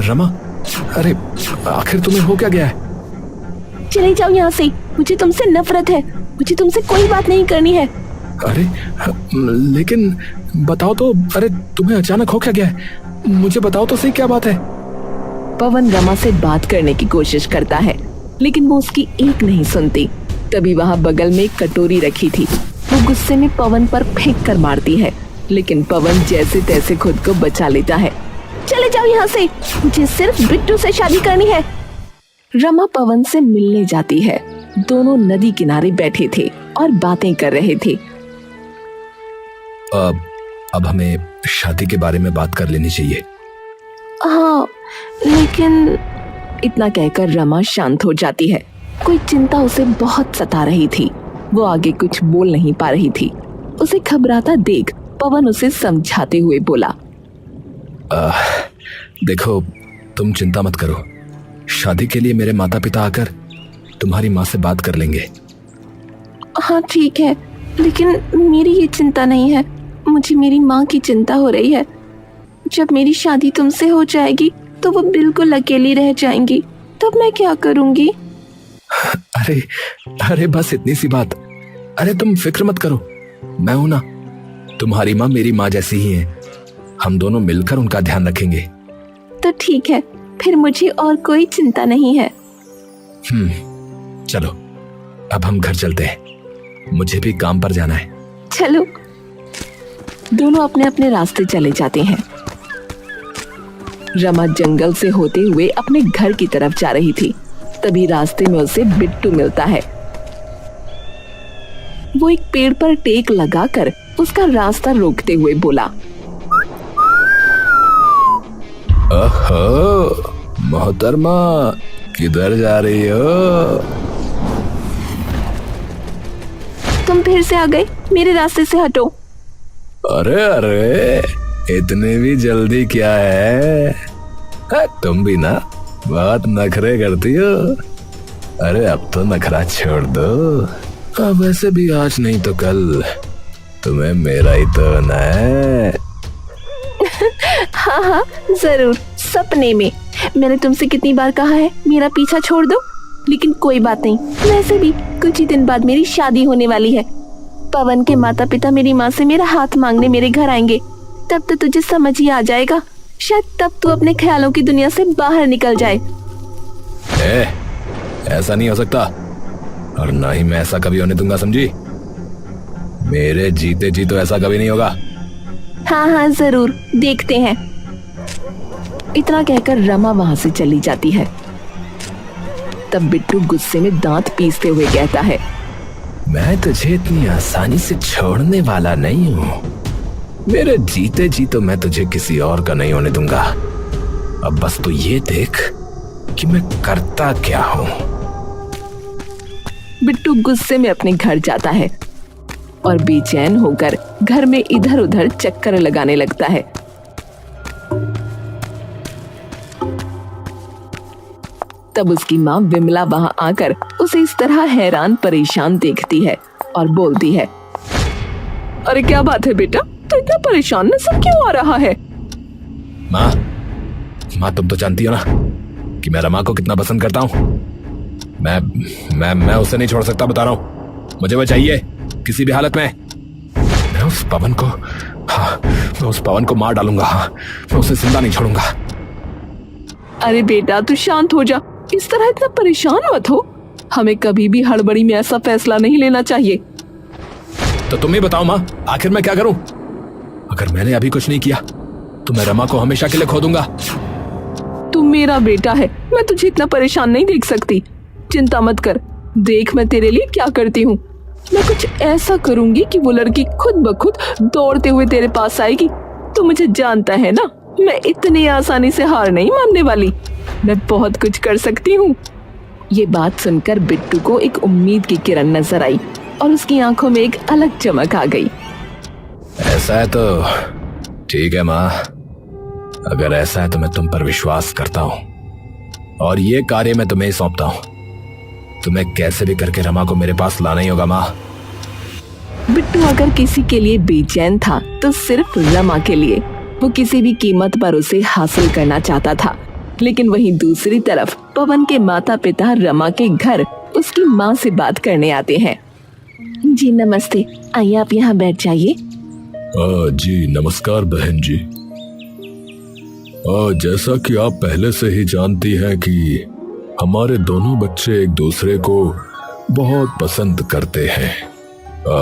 रमा, अरे आखिर तुम्हें हो क्या गया है? चले जाओ यहाँ से, मुझे तुमसे नफरत है, मुझे तुमसे कोई बात नहीं करनी है। अरे लेकिन बताओ तो, अरे तुम्हें अचानक हो क्या गया है? मुझे बताओ तो सही, क्या बात है? पवन रमा से बात करने की कोशिश करता है, लेकिन वो उसकी एक नहीं सुनती। तभी वहाँ बगल में एक कटोरी रखी थी, वो गुस्से में पवन पर फेंक कर मारती है, लेकिन पवन जैसे तैसे खुद को बचा लेता है। चले जाओ यहाँ से, मुझे सिर्फ बिट्टू से शादी करनी है। रमा पवन से मिलने जाती है। दोनों नदी किनारे बैठे थे और बातें कर रहे थे। अब हमें शादी के बारे में बात कर लेनी चाहिए। हाँ, लेकिन इतना कहकर रमा शांत हो जाती है। कोई चिंता उसे बहुत सता रही थी। वो आगे कुछ बोल नहीं पा रही थी। उसे घबराता देख पवन उसे समझाते हुए बोला, देखो, तुम चिंता मत करो। शादी के लिए मेरे माता पिता आकर तुम्हारी माँ से बात कर लेंगे। हाँ ठीक है, लेकिन मेरी ये चिंता नहीं है, मुझे मेरी माँ की चिंता हो रही है। जब मेरी शादी तुमसे हो जाएगी तो वो बिल्कुल अकेली रह जाएंगी, तब मैं क्या करूंगी? अरे अरे बस इतनी सी बात। अरे तुम फिक्र मत करो, मैं हूं ना। तुम्हारी माँ मेरी माँ जैसी ही है, हम दोनों मिलकर उनका ध्यान रखेंगे। तो ठीक है, फिर मुझे और कोई चिंता नहीं है। चलो अब हम घर चलते हैं, मुझे भी काम पर जाना है। चलो। दोनों अपने अपने रास्ते चले जाते हैं। रमा जंगल से होते हुए अपने घर की तरफ जा रही थी। तभी रास्ते में उसे बिट्टू मिलता है। वो एक पेड़ पर टेक लगाकर उसका रास्ता रोकते हुए बोला, ओहो मोहतरमा, किधर जा रही हो? तुम फिर से आ गए, मेरे रास्ते से हटो। अरे अरे, इतने भी जल्दी क्या है? तुम भी ना बहुत नखरे करती हो। अरे अब तो नखरा छोड़ दो। अब वैसे भी आज नहीं तो कल तुम्हें मेरा ही तो होना है। हाँ हाँ जरूर, सपने में। मैंने तुमसे कितनी बार कहा है मेरा पीछा छोड़ दो, लेकिन कोई बात नहीं। वैसे भी कुछ ही दिन बाद मेरी शादी होने वाली है। पवन के माता पिता मेरी माँ से मेरा हाथ मांगने मेरे घर आएंगे, तब तो तुझे समझ ही आ जाएगा। शायद तब तू अपने ख्यालों की दुनिया से बाहर निकल जाए। ऐसा नहीं हो सकता, और ना ही मैं ऐसा कभी होने दूंगा, समझी? मेरे जीते जी तो ऐसा कभी नहीं होगा। हाँ हाँ जरूर, देखते हैं। इतना कहकर रमा वहां से चली जाती है। तब बिट्टू गुस्से में दांत पीसते हुए कहता है, मैं तुझे इतनी आसानी से छोड़ने वाला नहीं हूँ। मेरे जीते जी तो मैं तुझे किसी और का नहीं होने दूंगा। अब बस तू ये देख कि मैं करता क्या हूँ। बिट्टू गुस्से में अपने घर जाता है और बेचैन होकर घर में इधर उधर चक्कर लगाने लगता है। तब उसकी माँ विमला वहां आकर उसे इस तरह हैरान परेशान देखती है और बोलती है, अरे क्या बात है बेटा, तो इतना परेशान नजर क्यों आ रहा है? माँ तुम तो जानती हो ना कि मैं रमा को कितना पसंद करता हूँ। मैं उसे नहीं छोड़ सकता, बता रहा हूँ। मुझे वो चाहिए किसी भी हालत में। मैं उस पवन को मार डालूंगा। हाँ, मैं उसे जिंदा नहीं छोड़ूंगा। अरे बेटा तू शांत हो जा, इस तरह इतना परेशान मत हो। हमें कभी भी हड़बड़ी में ऐसा फैसला नहीं लेना चाहिए। तो तुम ही बताओ माँ, आखिर मैं क्या करूं? अगर मैंने अभी कुछ नहीं किया तो मैं रमा को हमेशा के लिए खो दूंगा। तू मेरा बेटा है, मैं तुझे इतना परेशान नहीं देख सकती। चिंता मत कर, देख मैं तेरे लिए क्या करती हूँ। मैं कुछ ऐसा करूंगी कि वो लड़की खुद ब खुद दौड़ते हुए तेरे पास आएगी। तू मुझे जानता है ना, मैं इतनी आसानी से हार नहीं मानने वाली। मैं बहुत कुछ कर सकती हूँ। ये बात सुनकर बिट्टू को एक उम्मीद की किरण नजर आई और उसकी आंखों में एक अलग चमक आ गई। ऐसा है तो ठीक है माँ, अगर ऐसा है तो मैं तुम पर विश्वास करता हूँ और ये कार्य मैं तुम्हें सौंपता हूँ। तुम्हें कैसे भी करके रमा को मेरे पास लाना ही होगा माँ। बिट्टू अगर किसी के लिए बेचैन था तो सिर्फ रमा के लिए। वो किसी भी कीमत पर उसे हासिल करना चाहता था। लेकिन वहीं दूसरी तरफ पवन के माता पिता रमा के घर उसकी माँ से बात करने आते हैं। जी नमस्ते, आइए आप यहाँ बैठ जाइए। जी नमस्कार बहन जी। जैसा कि आप पहले से ही जानती हैं कि हमारे दोनों बच्चे एक दूसरे को बहुत पसंद करते हैं।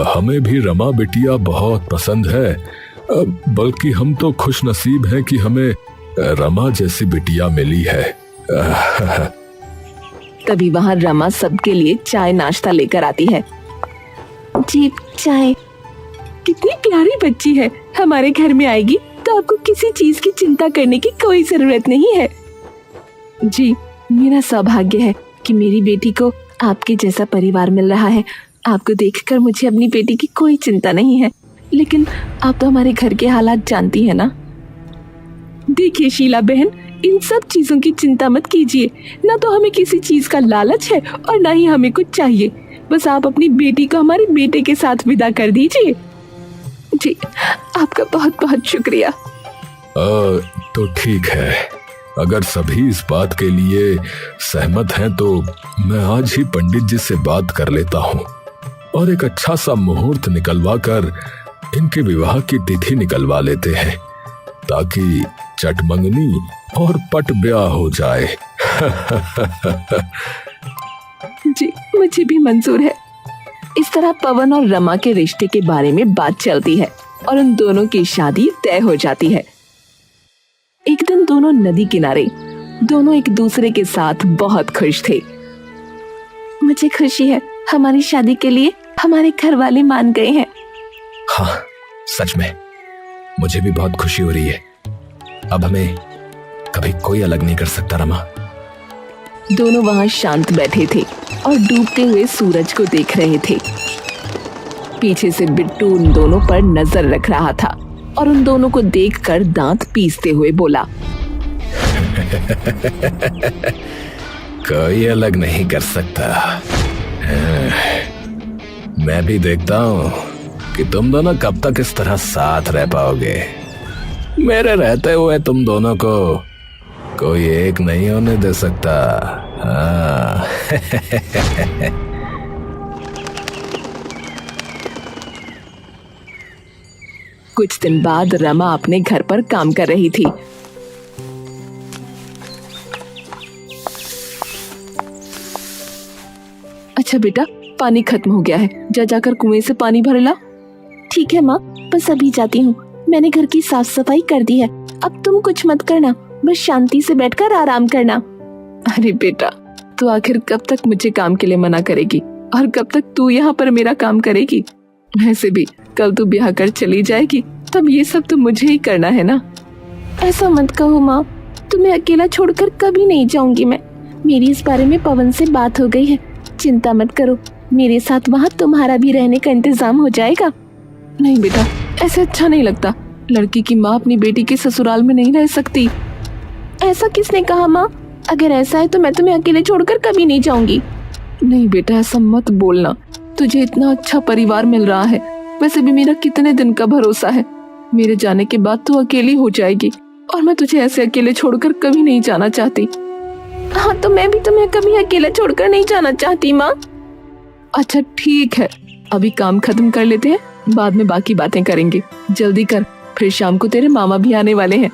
हमें भी रमा बिटिया बहुत पसंद है, बल्कि हम तो खुश नसीब हैं कि हमें रमा जैसी बिटिया मिली है। तभी वहाँ रमा सबके लिए चाय नाश्ता लेकर आती है। जी चाय। कितनी प्यारी बच्ची है, हमारे घर में आएगी तो आपको किसी चीज की चिंता करने की कोई जरूरत नहीं है। जी मेरा सौभाग्य है कि मेरी बेटी को आपके जैसा परिवार मिल रहा है। आपको देखकर मुझे अपनी बेटी की कोई चिंता नहीं है, लेकिन आप तो हमारे घर के हालात जानती है ना। देखिए शीला बहन, इन सब चीजों की चिंता मत कीजिए। ना तो हमें किसी चीज का लालच है और ना ही हमें कुछ चाहिए। बस आप अपनी बेटी को हमारे बेटे के साथ विदा कर दीजिए। जी आपका बहुत बहुत शुक्रिया। तो ठीक है, अगर सभी इस बात के लिए सहमत हैं तो मैं आज ही पंडित जी से बात कर लेता हूँ और एक अच्छा सा मुहूर्त निकलवा कर इनके विवाह की तिथि निकलवा लेते हैं, ताकि चटमंगनी और पट ब्याह हो जाए। जी मुझे भी मंजूर है। इस तरह पवन और रमा के रिश्ते के बारे में बात चलती है और उन दोनों की शादी तय हो जाती है। एक दिन दोनों नदी किनारे दोनों एक दूसरे के साथ बहुत खुश थे। मुझे खुशी है, हमारी शादी के लिए हमारे घर वाले मान गए हैं। हाँ सच में मुझे भी बहुत खुशी हो रही है। अब हमें कभी कोई अलग नहीं कर सकता रमा। दोनों वहां शांत बैठे थे और डूबते हुए सूरज को देख रहे थे। पीछे से बिट्टू उन दोनों पर नजर रख रहा था और उन दोनों को देखकर दांत पीसते हुए बोला, कोई अलग नहीं कर सकता। मैं भी देखता हूँ कि तुम दोनों कब तक इस तरह साथ रह पाओगे। मेरे रहते हुए तुम दोनों को कोई एक नहीं होने दे सकता। हाँ। कुछ दिन बाद रमा अपने घर पर काम कर रही थी। अच्छा बेटा, पानी खत्म हो गया है, जा जाकर कुएं से पानी भर ला। ठीक है माँ, बस अभी जाती हूँ। मैंने घर की साफ सफाई कर दी है, अब तुम कुछ मत करना, बस शांति से बैठकर आराम करना। अरे बेटा, तू आखिर कब तक मुझे काम के लिए मना करेगी और कब तक तू यहाँ पर मेरा काम करेगी? वैसे भी कल तू ब्याह कर चली जाएगी, तब ये सब तो मुझे ही करना है ना। ऐसा मत कहो माँ, तुम्हें अकेला छोड़कर कभी नहीं जाऊंगी मैं। मेरी इस बारे में पवन से बात हो गई है, चिंता मत करो, मेरे साथ वहाँ तुम्हारा भी रहने का इंतजाम हो जाएगा। नहीं बेटा, ऐसे अच्छा नहीं लगता। लड़की की माँ अपनी बेटी के ससुराल में नहीं रह सकती। ऐसा किसने कहा माँ? अगर ऐसा है तो मैं तुम्हें अकेले छोड़कर कभी नहीं जाऊंगी। नहीं बेटा, ऐसा मत बोलना, तुझे इतना अच्छा परिवार मिल रहा है। वैसे भी मेरा कितने दिन का भरोसा है, मेरे जाने के बाद तू अकेली हो जाएगी और मैं तुझे ऐसे अकेले छोड़कर कभी नहीं जाना चाहती। हाँ तो मैं भी तुम्हें कभी अकेला छोड़कर नहीं जाना चाहती माँ। अच्छा ठीक है, अभी काम खत्म कर लेते हैं, बाद में बाकी बातें करेंगे। जल्दी कर, फिर शाम को तेरे मामा भी आने वाले हैं।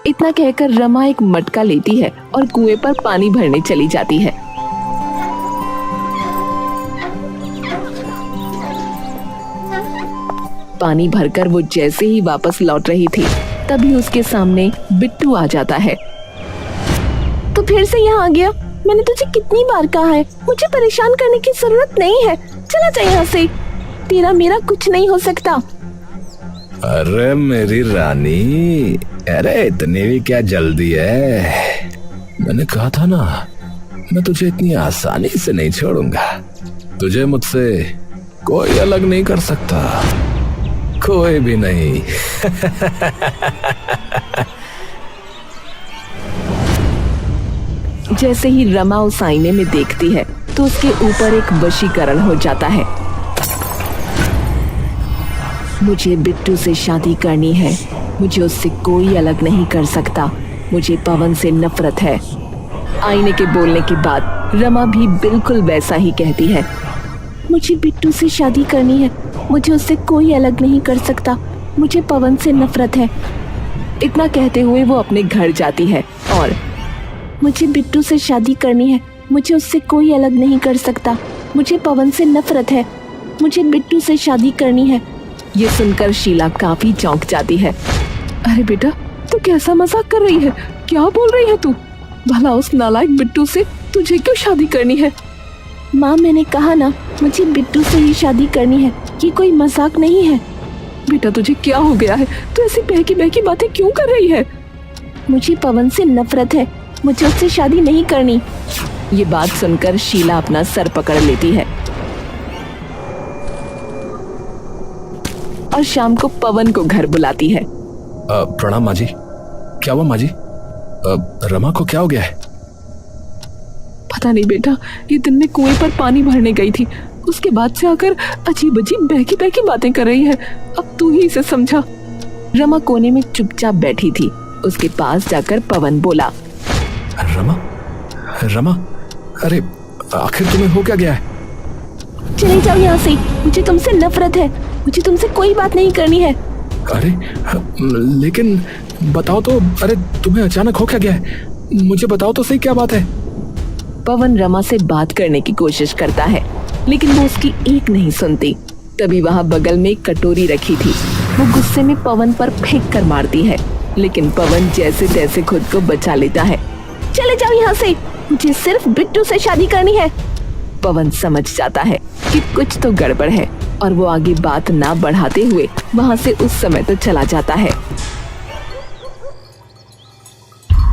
इतना कहकर रमा एक मटका लेती है और कुएं पर पानी भरने चली जाती है। पानी भरकर वो जैसे ही वापस लौट रही थी, तभी उसके सामने बिट्टू आ जाता है। तो फिर से यहाँ आ गया? मैंने तुझे कितनी बार कहा है, मुझे परेशान करने की जरूरत नहीं है, चला जा यहाँ से, तेरा मेरा कुछ नहीं हो सकता। अरे मेरी रानी, अरे इतनी भी क्या जल्दी है? मैंने कहा था ना, मैं तुझे इतनी आसानी से नहीं छोड़ूंगा। तुझे मुझसे कोई अलग नहीं कर सकता, कोई भी नहीं। जैसे ही रमा उस आईने में देखती है तो उसके ऊपर एक वशीकरण हो जाता है। मुझे बिट्टू से शादी करनी है, मुझे उससे कोई अलग नहीं कर सकता, मुझे पवन से नफरत है। आईने के बोलने के बाद रमा भी बिल्कुल वैसा ही कहती है। मुझे बिट्टू से शादी करनी है, मुझे उससे कोई अलग नहीं कर सकता, मुझे पवन से नफरत है। इतना कहते हुए वो अपने घर जाती है और मुझे बिट्टू से शादी करनी है, मुझे उससे कोई अलग नहीं कर सकता, मुझे पवन से नफरत है, मुझे बिट्टू से शादी करनी है। ये सुनकर शीला काफी चौंक जाती है। अरे बेटा, तू कैसा मजाक कर रही है? क्या बोल रही है तू? भला उस नालायक बिट्टू से तुझे क्यों शादी करनी है? माँ, मैंने कहा ना, मुझे बिट्टू से ही शादी करनी है, ये कोई मजाक नहीं है। बेटा, तुझे क्या हो गया है? तू ऐसी बहकी बहकी बातें क्यों कर रही है? मुझे पवन से नफरत है, मुझे उससे शादी नहीं करनी। ये बात सुनकर शीला अपना सर पकड़ लेती है और शाम को पवन को घर बुलाती है। प्रणाम माँ जी। क्या हुआ माँ जी? रमा को क्या हो गया है? पता नहीं बेटा, ये दिन में कुएं पर पानी भरने गई थी, उसके बाद से आकर अजीब अजीब बहकी बहकी बातें कर रही है। अब तू ही इसे समझा। रमा कोने में चुपचाप बैठी थी। उसके पास जाकर पवन बोला, रमा, रमा, अरे आखिर तुम्हें हो क्या गया है? चले जाओ यहाँ से, मुझे तुमसे नफरत है, मुझे तुमसे कोई बात नहीं करनी है। अरे लेकिन बताओ तो, अरे तुम्हें अचानक हो क्या गया है? मुझे बताओ तो सही, क्या बात है? पवन रमा से बात करने की कोशिश करता है, लेकिन वो उसकी एक नहीं सुनती। तभी वहाँ बगल में एक कटोरी रखी थी, वो गुस्से में पवन पर फेंक कर मारती है, लेकिन पवन जैसे तैसे खुद को बचा लेता है। चले जाओ यहाँ से, मुझे सिर्फ बिट्टू से शादी करनी है। पवन समझ जाता है कि कुछ तो गड़बड़ है और वो आगे बात ना बढ़ाते हुए वहाँ से उस समय तो चला जाता है।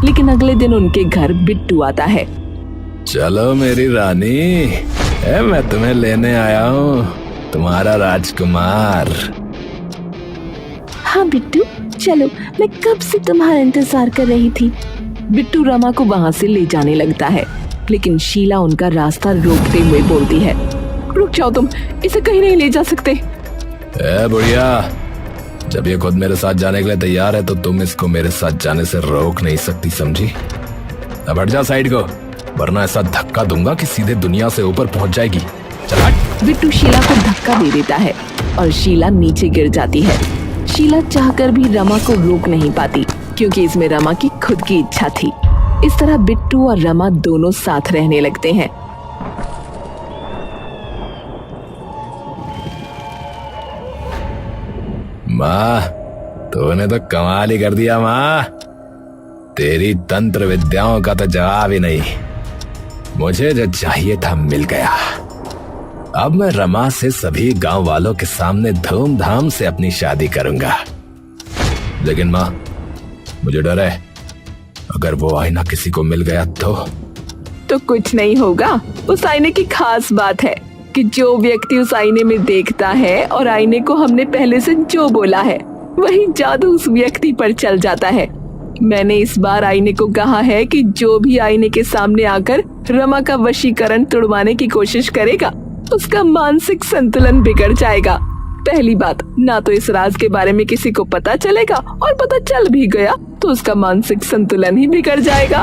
लेकिन अगले दिन उनके घर बिट्टू आता है। चलो मेरी रानी, मैं तुम्हें लेने आया हूँ, तुम्हारा राजकुमार। हाँ बिट्टू, चलो, मैं कब से तुम्हारा इंतजार कर रही थी। बिट्टू रमा को वहाँ से ले जाने लगता है, लेकिन शीला उनका रास्ता रोकते हुए बोलती है, रुक जाओ तुम, इसे कहीं नहीं ले जा सकते। बुढ़िया, जब ये खुद मेरे साथ जाने के लिए तैयार है तो तुम इसको मेरे साथ जाने से रोक नहीं सकती, समझी? अब हट जा साइड को, वरना ऐसा धक्का दूंगा कि सीधे दुनिया से ऊपर पहुंच जाएगी। चल हट। बिट्टू शीला को धक्का दे देता है और शीला नीचे गिर जाती है। शीला चाहकर भी रमा को रोक नहीं पाती, क्योंकि इसमें रमा की खुद की इच्छा थी। इस तरह बिट्टू और रमा दोनों साथ रहने लगते हैं। माँ, तूने तो कमाल ही कर दिया माँ, तेरी तंत्र विद्याओं का तो जवाब ही नहीं। मुझे जो चाहिए था मिल गया। अब मैं रमा से सभी गांव वालों के सामने धूमधाम से अपनी शादी करूंगा। लेकिन माँ, मुझे डर है, अगर वो आईना किसी को मिल गया तो कुछ नहीं होगा। उस आईने की खास बात है कि जो व्यक्ति उस आईने में देखता है और आईने को हमने पहले से जो बोला है वही जादू उस व्यक्ति पर चल जाता है। मैंने इस बार आईने को कहा है कि जो भी आईने के सामने आकर रमा का वशीकरण तुड़वाने की कोशिश करेगा, उसका मानसिक संतुलन बिगड़ जाएगा। पहली बात, ना तो इस राज के बारे में किसी को पता चलेगा, और पता चल भी गया तो उसका मानसिक संतुलन ही बिगड़ जाएगा।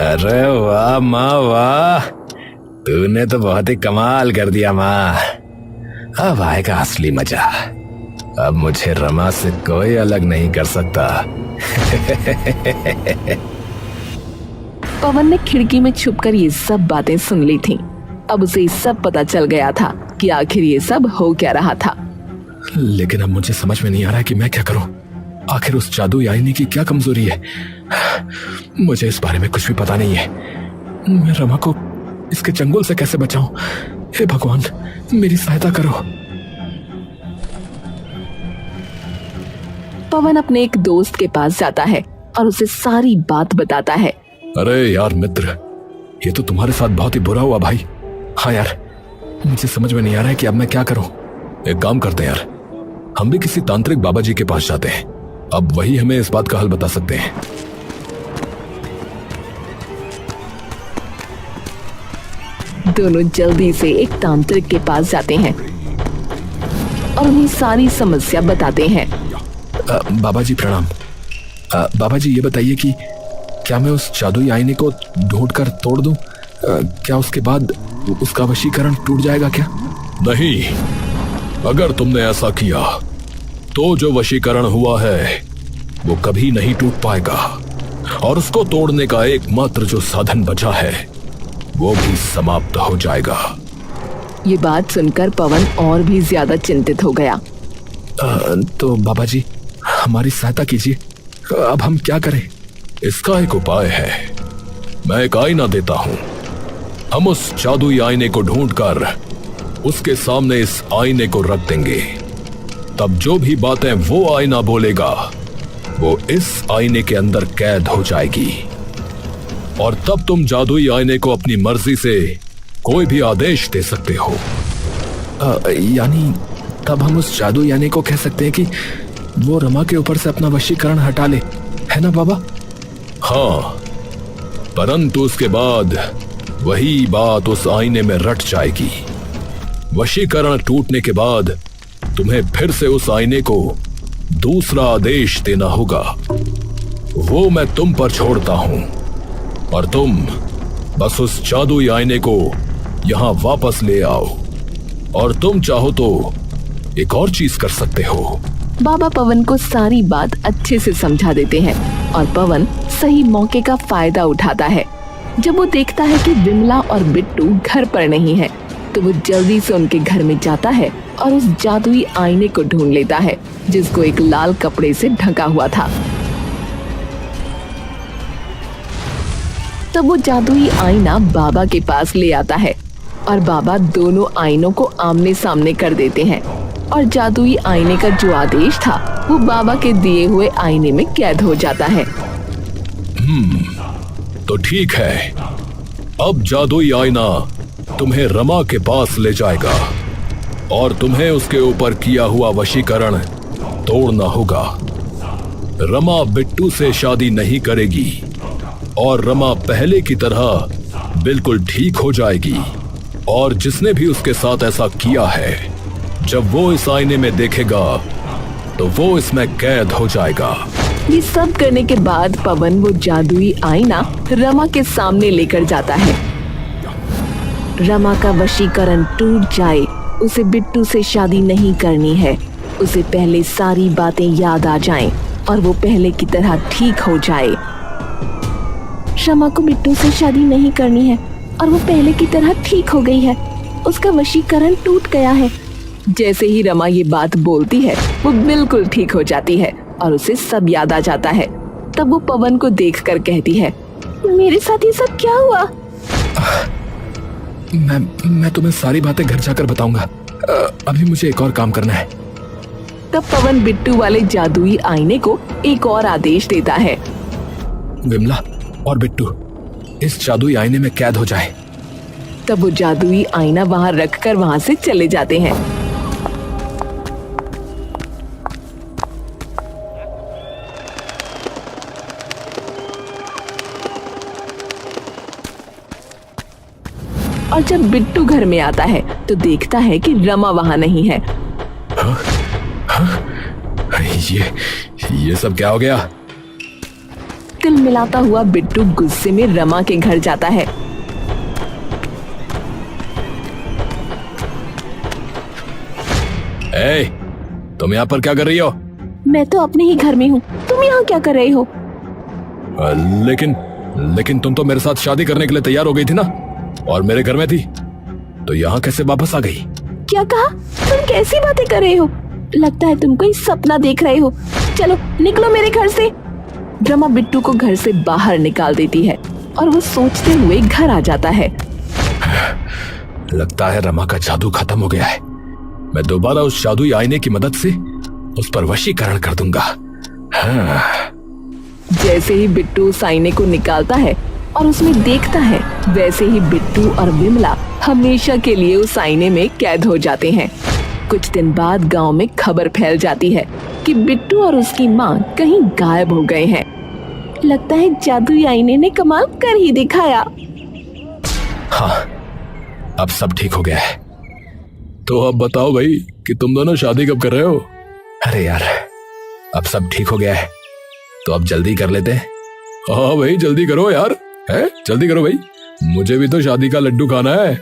अरे वाह माँ वाह, तूने तो बहुत ही कमाल कर दिया माँ। अब आएगा असली मजा। अब मुझे रमा से कोई अलग नहीं कर सकता। पवन ने खिड़की में छुपकर ये सब बातें सुन ली थीं। अब उसे सब पता चल गया था कि आखिर ये सब हो क्या रहा था। लेकिन अब मुझे समझ में नहीं आ रहा कि मैं क्या करूं। आखिर उस जादू आईने की क्या कमजोरी है? मुझे इस बारे में कुछ भी पता नहीं है। मैं रमा को इसके चंगुल से कैसे बचाऊं? हे भगवान, मेरी सहायता करो। पवन अपने एक दोस्त के पास जाता है और उसे सारी बात बताता है। अरे यार मित्र, ये तो तुम्हारे साथ बहुत ही बुरा हुआ भाई। हाँ यार, मुझे समझ में नहीं आ रहा है कि अब मैं क्या करूं। एक काम करते हैं यार, हम भी किसी तांत्रिक बाबा जी के पास जाते हैं। अब वही हमें इस बात का हल बता सकते हैं। दोनों जल्दी से एक तांत्रिक के पास जाते हैं और उन्हें सारी समस्या बताते हैं। बाबा जी प्रणाम। बाबा जी ये बताइए कि क्या मैं उस जादुई आईने को ढूंढकर तोड़ दूं? क्या उसके बाद उसका वशीकरण टूट जाएगा क्या? नहीं, अगर तुमने ऐसा किया तो जो वशीकरण हुआ है वो कभी नहीं टूट पाएगा, और उसको तोड़ने का एकमात्र जो साधन बचा है वो भी समाप्त हो जाएगा। ये बात सुनकर पवन और भी ज्यादा चिंतित हो गया। तो बाबा जी हमारी सहायता कीजिए, अब हम क्या करें? इसका एक उपाय है, मैं एक आईना देता हूं। हम उस जादुई आईने को ढूंढकर उसके सामने इस आईने को रख देंगे, तब जो भी बातें वो आईना बोलेगा वो इस आईने के अंदर कैद हो जाएगी, और तब तुम जादुई आईने को अपनी मर्जी से कोई भी आदेश दे सकते हो। यानी तब हम उस जादुई आईने को कह सकते हैं कि वो रमा के ऊपर से अपना वशीकरण हटा ले, है ना बाबा? हाँ, परंतु उसके बाद वही बात उस आईने में रट जाएगी। वशीकरण टूटने के बाद तुम्हें फिर से उस आईने को दूसरा आदेश देना होगा, वो मैं तुम पर छोड़ता हूं, और तुम बस उस जादुई आईने को यहां वापस ले आओ, और तुम चाहो तो एक और चीज कर सकते हो। बाबा पवन को सारी बात अच्छे से समझा देते हैं और पवन सही मौके का फायदा उठाता है। जब वो देखता है कि विमला और बिट्टू घर पर नहीं है, तो वो जल्दी से उनके घर में जाता है और उस जादुई आईने को ढूंढ लेता है जिसको एक लाल कपड़े से ढका हुआ था। तब वो जादुई आईना बाबा के पास ले आता है और बाबा दोनों आईनों को आमने सामने कर देते हैं, और जादुई आईने का जो आदेश था वो बाबा के दिए हुए आईने में कैद हो जाता है। तो ठीक है, अब जादुई आईना तुम्हें रमा के पास ले जाएगा, और तुम्हें उसके ऊपर किया हुआ वशीकरण तोड़ना होगा। रमा बिट्टू से शादी नहीं करेगी, और रमा पहले की तरह बिल्कुल ठीक हो जाएगी, और जिसने भी उसके साथ ऐसा किया है, जब वो इस आईने में देखेगा तो वो इसमें कैद हो जाएगा। ये सब करने के बाद पवन वो जादुई आईना रमा के सामने लेकर जाता है। रमा का वशीकरण टूट जाए, उसे बिट्टू से शादी नहीं करनी है, उसे पहले सारी बातें याद आ जाएं और वो पहले की तरह ठीक हो जाए। रमा को बिट्टू से शादी नहीं करनी है और वो पहले की तरह ठीक हो गई है, उसका वशीकरण टूट गया है। जैसे ही रमा ये बात बोलती है वो बिल्कुल ठीक हो जाती है और उसे सब याद आ जाता है। तब वो पवन को देखकर कहती है, मेरे साथ ये सब क्या हुआ? मैं तुम्हें सारी बातें घर जाकर बताऊंगा, अभी मुझे एक और काम करना है। तब पवन बिट्टू वाले जादुई आईने को एक और आदेश देता है। विमला और बिट्टू इस जादुई आईने में कैद हो जाए। तब वो जादुई आईना वहां रखकर वहां से चले जाते हैं। और जब बिट्टू घर में आता है तो देखता है कि रमा वहां नहीं है। ये सब क्या हो गया? तिल मिलाता हुआ बिट्टू गुस्से में रमा के घर जाता है। तुम यहाँ पर क्या कर रही हो? मैं तो अपने ही घर में हूँ, तुम यहाँ क्या कर रहे हो? लेकिन तुम तो मेरे साथ शादी करने के लिए तैयार हो गई थी ना, और मेरे घर में थी, तो यहाँ कैसे वापस आ गई? क्या कहा? तुम कैसी बातें कर रहे हो? लगता है तुम कोई सपना देख रहे हो। चलो निकलो मेरे घर से। रमा बिट्टू को घर से बाहर निकाल देती है और वो सोचते हुए घर आ जाता है। लगता है रमा का जादू खत्म हो गया है। मैं दोबारा उस जादुई आईने की मदद से उस पर वशीकरण कर दूंगा। हाँ। जैसे ही बिट्टू उस आईने को निकालता है और उसमें देखता है, वैसे ही बिट्टू और विमला हमेशा के लिए उस आईने में कैद हो जाते हैं। कुछ दिन बाद गांव में खबर फैल जाती है कि बिट्टू और उसकी माँ कहीं गायब हो गए हैं। लगता है जादुई आईने ने कमाल कर ही दिखाया। हाँ, अब सब ठीक हो गया है। तो अब बताओ भाई कि तुम दोनों शादी कब कर रहे हो? अरे यार, अब सब ठीक हो गया है, तो अब जल्दी कर लेते हैं। हाँ भाई जल्दी करो यार, है जल्दी करो भाई, मुझे भी तो शादी का लड्डू खाना है।